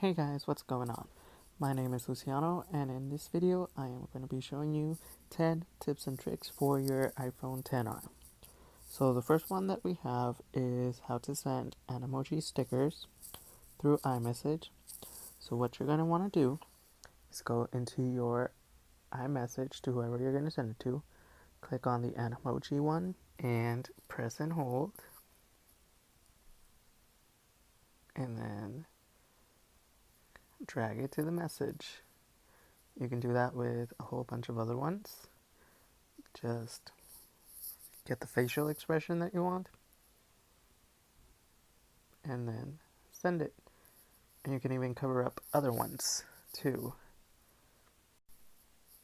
Hey guys, what's going on? My name is Luciano, and in this video I am going to be showing you 10 tips and tricks for your iPhone XR. So the first one that we have is how to send Animoji stickers through iMessage. So what you're going to want to do is go into your iMessage to whoever you're going to send it to, click on the Animoji one, and press and hold, and then drag it to the message. You can do that with a whole bunch of other ones. Just get the facial expression that you want and then send it. And you can even cover up other ones too.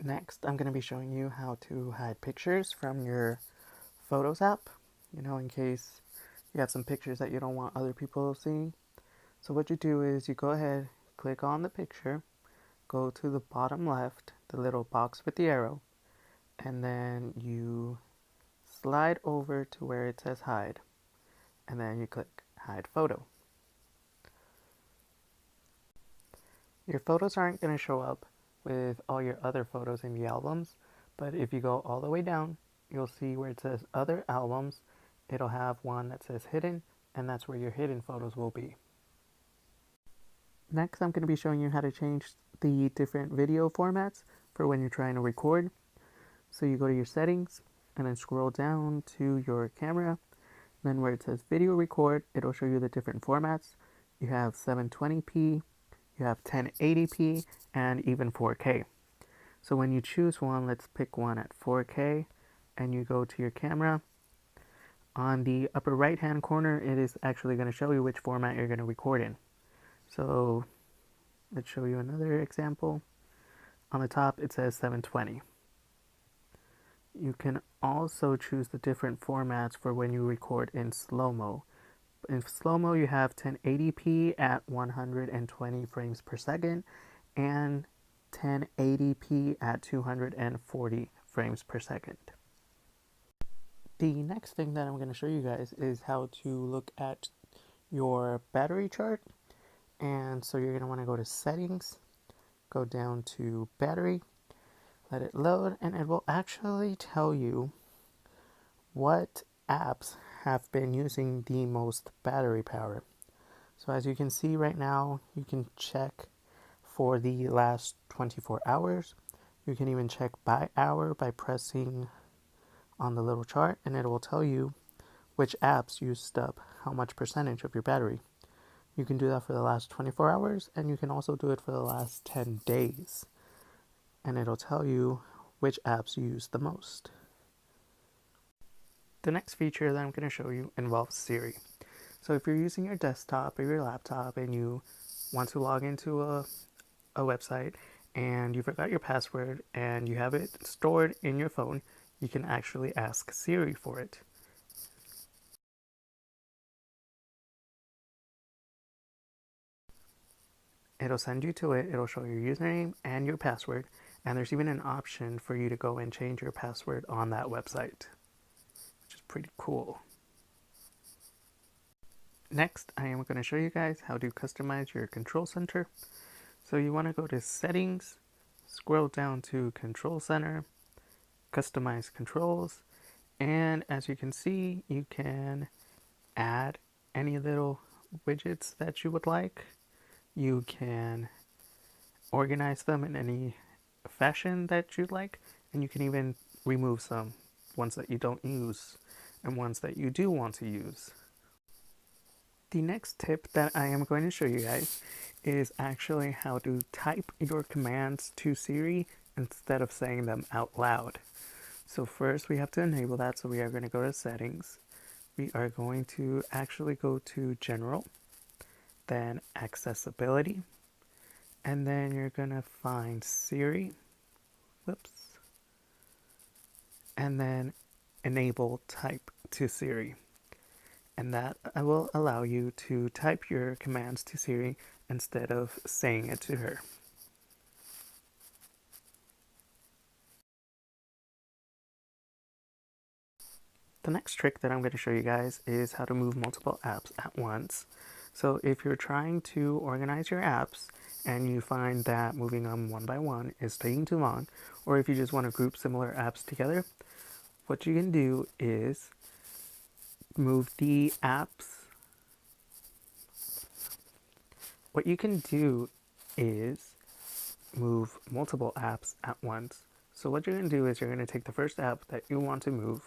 Next, I'm going to be showing you how to hide pictures from your Photos app, in case you have some pictures that you don't want other people seeing. So what you do is you go ahead, click on the picture, go to the bottom left, the little box with the arrow, and then you slide over to where it says hide, and then you click hide photo. Your photos aren't going to show up with all your other photos in the albums, but if you go all the way down, you'll see where it says other albums. It'll have one that says hidden, and that's where your hidden photos will be. Next, I'm going to be showing you how to change the different video formats for when you're trying to record. So you go to your settings and then scroll down to your camera. Then where it says video record, it'll show you the different formats. You have 720p, you have 1080p, and even 4K. So when you choose one, let's pick one at 4K, and you go to your camera. On the upper right hand corner, it is actually going to show you which format you're going to record in. So let's show you another example. On the top, it says 720. You can also choose the different formats for when you record in slow-mo. In slow-mo, you have 1080p at 120 frames per second and 1080p at 240 frames per second. The next thing that I'm going to show you guys is how to look at your battery chart. And so you're going to want to go to settings, go down to battery, let it load, and it will actually tell you what apps have been using the most battery power. So as you can see right now, you can check for the last 24 hours. You can even check by hour by pressing on the little chart, and it will tell you which apps used up how much percentage of your battery. You can do that for the last 24 hours, and you can also do it for the last 10 days. And it'll tell you which apps you use the most. The next feature that I'm going to show you involves Siri. So if you're using your desktop or your laptop and you want to log into a website and you forgot your password and you have it stored in your phone, you can actually ask Siri for it. It'll send you to it, it'll show your username and your password, and there's even an option for you to go and change your password on that website, which is pretty cool. Next, I am going to show you guys how to customize your control center. So you want to go to settings, scroll down to control center, customize controls, and as you can see, you can add any little widgets that you would like. You can organize them in any fashion that you'd like, and you can even remove some ones that you don't use and ones that you do want to use. The next tip that I am going to show you guys is actually how to type your commands to Siri instead of saying them out loud. So first we have to enable that, so we are going to go to settings. We are going to actually go to general, then accessibility, and then you're going to find Siri, and then enable type to Siri. And that will allow you to type your commands to Siri instead of saying it to her. The next trick that I'm going to show you guys is how to move multiple apps at once. So if you're trying to organize your apps and you find that moving them one by one is taking too long, or if you just want to group similar apps together, what you can do is move the apps. What you can do is move multiple apps at once. So what you're going to do is you're going to take the first app that you want to move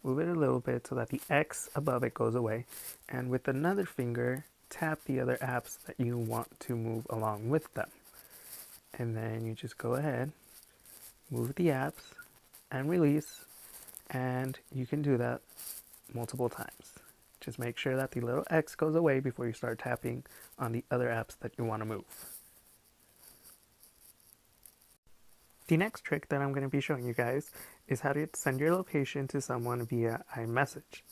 it a little bit so that the X above it goes away, and with another finger, tap the other apps that you want to move along with them. And then you just go ahead, move the apps, and release, and you can do that multiple times. Just make sure that the little X goes away before you start tapping on the other apps that you want to move. The next trick that I'm going to be showing you guys is how to send your location to someone via iMessage.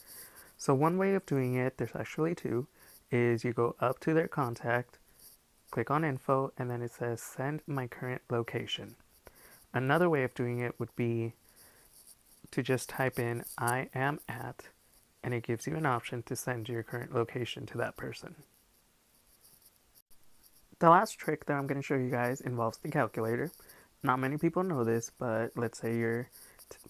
So one way of doing it, there's actually two, is you go up to their contact, click on info, and then it says send my current location. Another way of doing it would be to just type in I am at, and it gives you an option to send your current location to that person. The last trick that I'm going to show you guys involves the calculator. Not many people know this, but let's say you're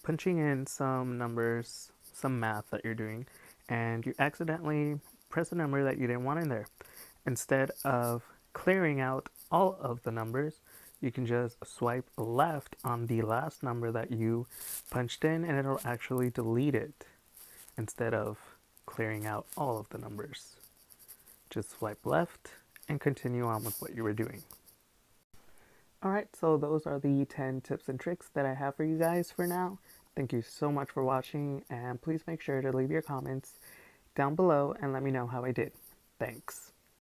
punching in some numbers, some math that you're doing, and you accidentally press a number that you didn't want in there. Instead of clearing out all of the numbers, you can just swipe left on the last number that you punched in, and it'll actually delete it instead of clearing out all of the numbers. Just swipe left and continue on with what you were doing. Alright, so those are the 10 tips and tricks that I have for you guys for now. Thank you so much for watching, and please make sure to leave your comments down below and let me know how I did. Thanks.